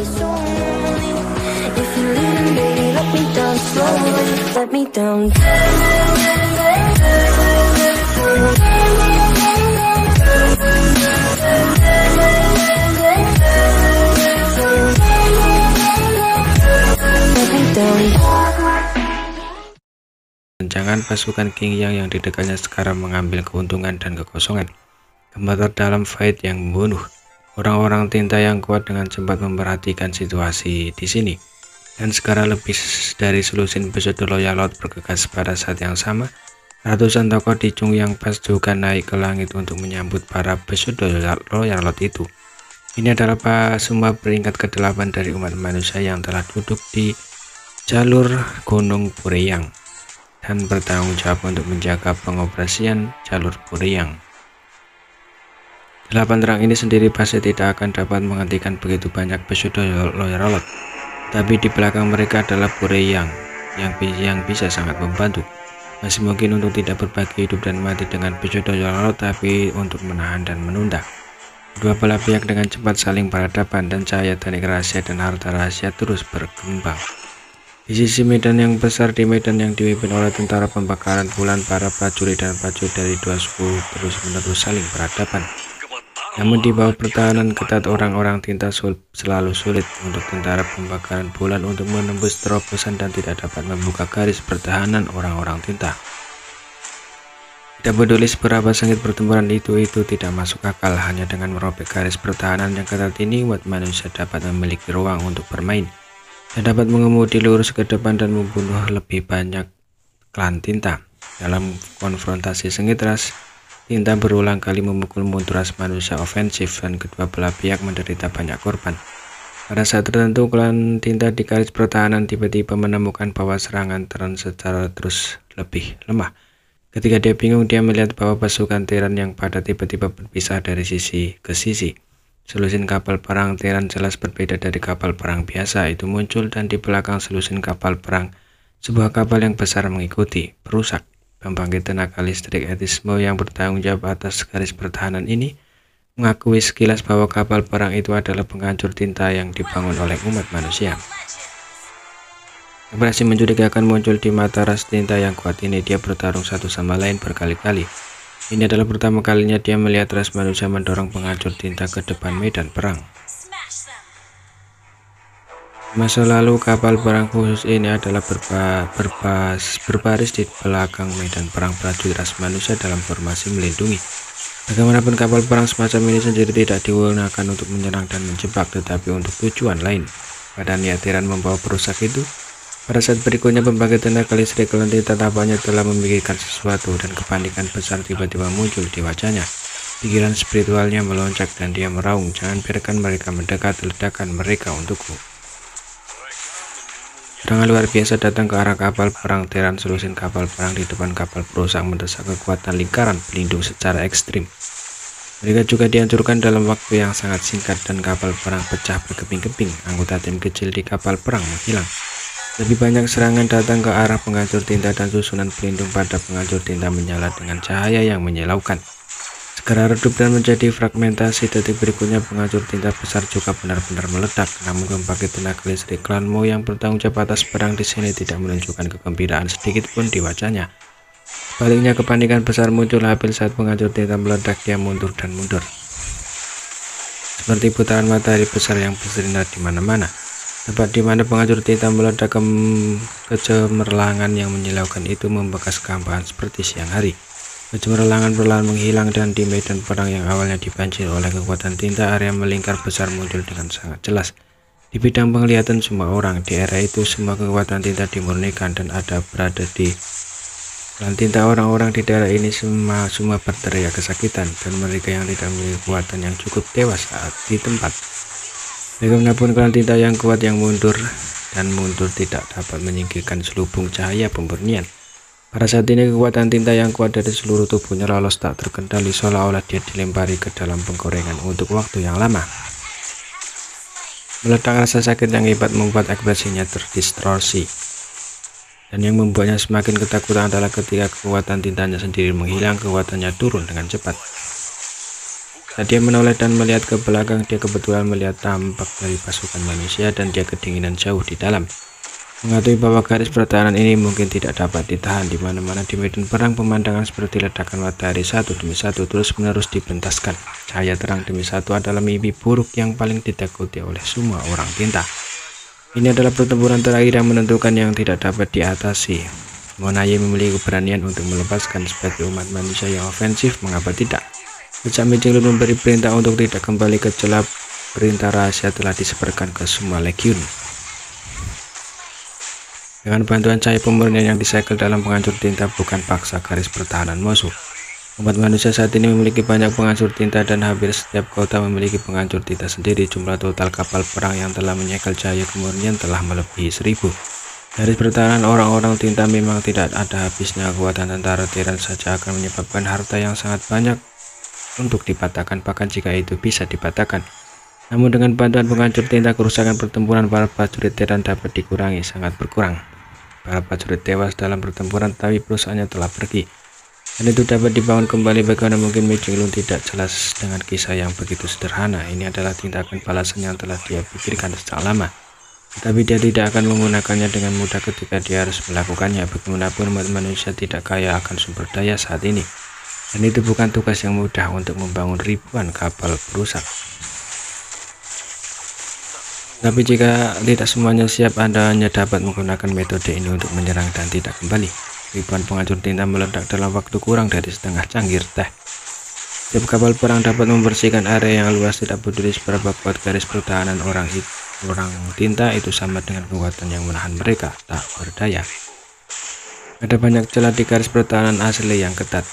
It's so lonely. If you're leaving, baby, let me down slowly. Let me down. Let me down. Rencangan pasukan King yang di dekatnya sekarang mengambil keuntungan dan kekosongan. Kembali dalam fight yang membunuh. Orang-orang tinta yang kuat dengan cepat memperhatikan situasi di sini. Dan sekarang lebih dari selusin pesudu Loyal Lord bergegas pada saat yang sama. Ratusan tokoh di Chungyang Pass juga naik ke langit untuk menyambut para pesudu Loyal Lord itu. Ini adalah semua peringkat ke-8 dari umat manusia yang telah duduk di jalur Gunung Bureyang dan bertanggung jawab untuk menjaga pengoperasian jalur Bureyang. 8 terang ini sendiri pasti tidak akan dapat menghentikan begitu banyak pesudu Loyal Lord, tapi di belakang mereka adalah Bureyang yang bisa sangat membantu. Masih mungkin untuk tidak berbagi hidup dan mati dengan pesudu Loyal Lord, tapi untuk menahan dan menunda. Kedua belah pihak dengan cepat saling berhadapan dan cahaya teknik rahasia dan harta rahasia terus berkembang. Di sisi medan yang besar, di medan yang dipimpin oleh tentara pembakaran bulan, para prajurit dan prajurit dari dua suku terus-menerus saling berhadapan. Namun di bawah pertahanan ketat orang-orang tinta selalu sulit untuk tentara pembakaran bulan untuk menembus terobosan dan tidak dapat membuka garis pertahanan orang-orang tinta. Tidak peduli seberapa sengit pertempuran itu tidak masuk akal. Hanya dengan merobek garis pertahanan yang ketat ini, umat manusia dapat memiliki ruang untuk bermain dan dapat mengemudi lurus ke depan dan membunuh lebih banyak klan tinta. Dalam konfrontasi sengit ras tinta berulang kali memukul mundur ras manusia ofensif dan kedua belah pihak menderita banyak korban. Pada saat tertentu klan tinta di garis pertahanan tiba-tiba menemukan bahwa serangan Terran secara terus lebih lemah. Ketika dia bingung, dia melihat bahwa pasukan Terran yang pada tiba-tiba berpisah dari sisi ke sisi. Selusin kapal perang Terran jelas berbeda dari kapal perang biasa itu muncul, dan di belakang selusin kapal perang sebuah kapal yang besar mengikuti, perusak. Pembangkit tenaga listrik Etismo yang bertanggung jawab atas garis pertahanan ini mengakui sekilas bahwa kapal perang itu adalah penghancur tinta yang dibangun oleh umat manusia. Ekspresi mencurigakan muncul di mata ras tinta yang kuat ini. Dia bertarung satu sama lain berkali-kali. Ini adalah pertama kalinya dia melihat ras manusia mendorong penghancur tinta ke depan medan perang. Masa lalu kapal perang khusus ini adalah berbaris di belakang medan perang prajurit ras manusia dalam formasi melindungi. Bagaimanapun kapal perang semacam ini sendiri tidak digunakan untuk menyerang dan menjebak, tetapi untuk tujuan lain. Pada niat Terran membawa perusak itu, pada saat berikutnya pembangkit tenaga listrik klan tinta tampaknya telah memikirkan sesuatu dan kepanikan besar tiba-tiba muncul di wajahnya. Pikiran spiritualnya melonjak dan dia meraung, "Jangan biarkan mereka mendekat, ledakan mereka untukku." Serangan luar biasa datang ke arah kapal perang Terran. Selusin kapal perang di depan kapal perusak mendesak kekuatan lingkaran pelindung secara ekstrim. Mereka juga dihancurkan dalam waktu yang sangat singkat dan kapal perang pecah berkeping-keping. Anggota tim kecil di kapal perang menghilang. Lebih banyak serangan datang ke arah penghancur tinta dan susunan pelindung pada penghancur tinta menyala dengan cahaya yang menyilaukan. Segera redup dan menjadi fragmentasi. Detik berikutnya penghancur tinta besar juga benar-benar meledak. Namun pembangkit tenaga listrik klan Mo yang bertanggung jawab atas perang di sini tidak menunjukkan kegembiraan sedikit pun di wajahnya. Sebaliknya kepanikan besar muncul hampir saat penghancur tinta meledak. Dia mundur dan mundur seperti putaran matahari besar yang bersinar di mana-mana. Tempat di mana penghancur tinta meledak, kecemerlangan yang menyilaukan itu membekas kehampaan seperti siang hari. Kecemerlangan perlahan menghilang dan di medan perang yang awalnya dibanjiri oleh kekuatan tinta, area melingkar besar muncul dengan sangat jelas. Di bidang penglihatan semua orang di era itu, semua kekuatan tinta dimurnikan dan ada berada di klan tinta. Orang-orang di daerah ini semua berteriak kesakitan dan mereka yang tidak memiliki kekuatan yang cukup tewas saat di tempat. Bagaimanapun klan tinta yang kuat yang mundur tidak dapat menyingkirkan selubung cahaya pemurnian. Pada saat ini kekuatan tinta yang kuat dari seluruh tubuhnya lolos tak terkendali, seolah-olah dia dilempari ke dalam penggorengan untuk waktu yang lama. Meledak rasa sakit yang hebat membuat ekspresinya terdistorsi. Dan yang membuatnya semakin ketakutan adalah ketika kekuatan tintanya sendiri menghilang, kekuatannya turun dengan cepat. Saat dia menoleh dan melihat ke belakang, dia kebetulan melihat tampak dari pasukan manusia dan dia kedinginan jauh di dalam. Mengetahui bahwa garis pertahanan ini mungkin tidak dapat ditahan di mana-mana di medan perang, pemandangan seperti ledakan matahari satu demi satu terus-menerus dibentaskan. Cahaya terang demi satu adalah mimpi buruk yang paling ditakuti oleh semua orang tinta. Ini adalah pertempuran terakhir yang menentukan yang tidak dapat diatasi. Monaye memiliki keberanian untuk melepaskan sebagai umat manusia yang ofensif, mengapa tidak? Sejak Michelin memberi perintah untuk tidak kembali ke celah, perintah rahasia telah disebarkan ke semua legiun. Dengan bantuan cahaya pemurnian yang disegel dalam penghancur tinta bukan paksa garis pertahanan musuh. Umat manusia saat ini memiliki banyak penghancur tinta dan hampir setiap kota memiliki penghancur tinta sendiri. Jumlah total kapal perang yang telah menyegel cahaya pemurnian telah melebihi 1000. Garis pertahanan orang-orang tinta memang tidak ada habisnya. Kekuatan tentara Terran saja akan menyebabkan harta yang sangat banyak untuk dipatahkan, bahkan jika itu bisa dipatahkan. Namun dengan bantuan penghancur tinta, kerusakan pertempuran para prajurit Terran dapat dikurangi sangat berkurang. Para prajurit tewas dalam pertempuran, tapi perusahaannya telah pergi. Dan itu dapat dibangun kembali. Bagaimana mungkin Michelin tidak jelas dengan kisah yang begitu sederhana? Ini adalah tindakan balasan yang telah dia pikirkan sejak lama. Tetapi dia tidak akan menggunakannya dengan mudah ketika dia harus melakukannya. Bagaimanapun umat manusia tidak kaya akan sumber daya saat ini. Dan itu bukan tugas yang mudah untuk membangun ribuan kapal perusak. Tapi jika tidak semuanya siap, Anda hanya dapat menggunakan metode ini untuk menyerang dan tidak kembali. Ribuan penghancur tinta meledak dalam waktu kurang dari setengah cangkir teh. Setiap kapal perang dapat membersihkan area yang luas, tidak peduli seberapa kuat garis pertahanan orang tinta itu sama dengan kekuatan yang menahan mereka tak berdaya. Ada banyak celah di garis pertahanan asli yang ketat.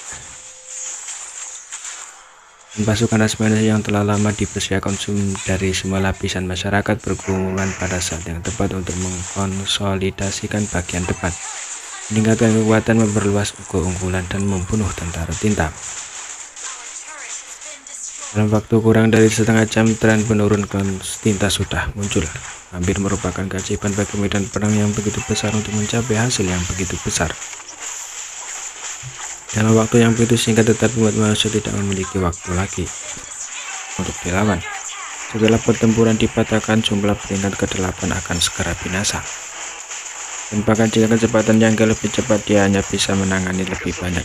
Pasukan ras manusia yang telah lama dipersiapkan dari semua lapisan masyarakat bergumulkan pada saat yang tepat untuk mengkonsolidasikan bagian depan, meningkatkan kekuatan, memperluas keunggulan, dan membunuh tentara tinta. Dalam waktu kurang dari setengah jam, tren penurun tinta sudah muncul. Hampir merupakan keajaiban bagi medan perang yang begitu besar untuk mencapai hasil yang begitu besar. Dalam waktu yang begitu singkat, tetapi umat manusia tidak memiliki waktu lagi untuk dilawan. Setelah pertempuran dipatahkan, jumlah peringkat ke-8 akan segera binasa. Dan bahkan jika kecepatan yang lebih cepat, dia hanya bisa menangani lebih banyak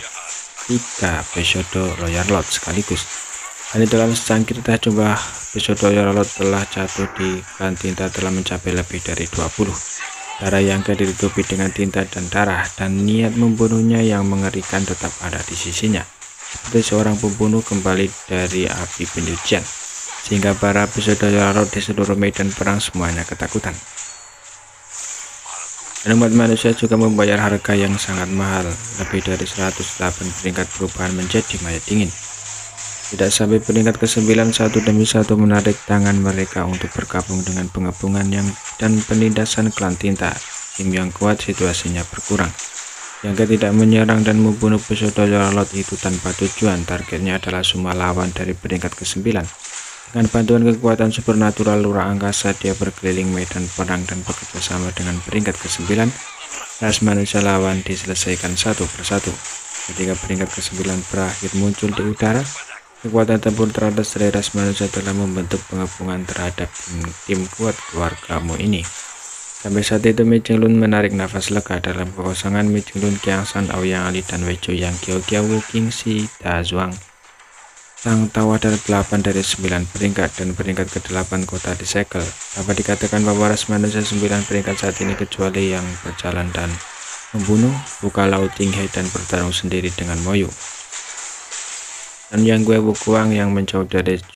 3 Pesodo Royal Lot sekaligus. Dan dalam secangkir teh, jumlah Pesodo Royal Lot telah jatuh di klan tinta telah mencapai lebih dari 20. Darah yang ditutupi dengan tinta dan darah, dan niat membunuhnya yang mengerikan tetap ada di sisinya, seperti seorang pembunuh kembali dari api penyucian, sehingga para pesodo Royal di seluruh medan perang semuanya ketakutan. Dan umat manusia juga membayar harga yang sangat mahal, lebih dari 108 peringkat perubahan menjadi mayat dingin. Tidak sampai peringkat ke-9, satu demi satu menarik tangan mereka untuk bergabung dengan pengepungan dan penindasan klan tinta. Tim yang kuat situasinya berkurang. Yang tidak menyerang dan membunuh pesodo Royal Lot itu tanpa tujuan. Targetnya adalah semua lawan dari peringkat ke-9. Dengan bantuan kekuatan supernatural lurah angkasa, dia berkeliling medan perang dan bekerja sama dengan peringkat ke-9. Ras manusia lawan diselesaikan satu persatu. Ketika peringkat ke-9 berakhir muncul di udara, kekuatan tempur terhadap ras manusia telah membentuk pengepungan terhadap tim kuat keluargamu ini. Sampai saat itu Michelin menarik nafas lega. Dalam kekosongan, Michelin, Kiang San, Aoyang Ali, dan Wei Chu Yang, Kiao Kiao, King Si, Da Zhuang, Sang Tawa dari 8 dari 9 peringkat, dan peringkat ke-8 kota disegel. Dapat dikatakan bahwa ras manusia 9 peringkat saat ini, kecuali yang berjalan dan membunuh, buka laut Tinghe dan bertarung sendiri dengan Moyu. Dan Yang Gue Wukuang yang menjauh dari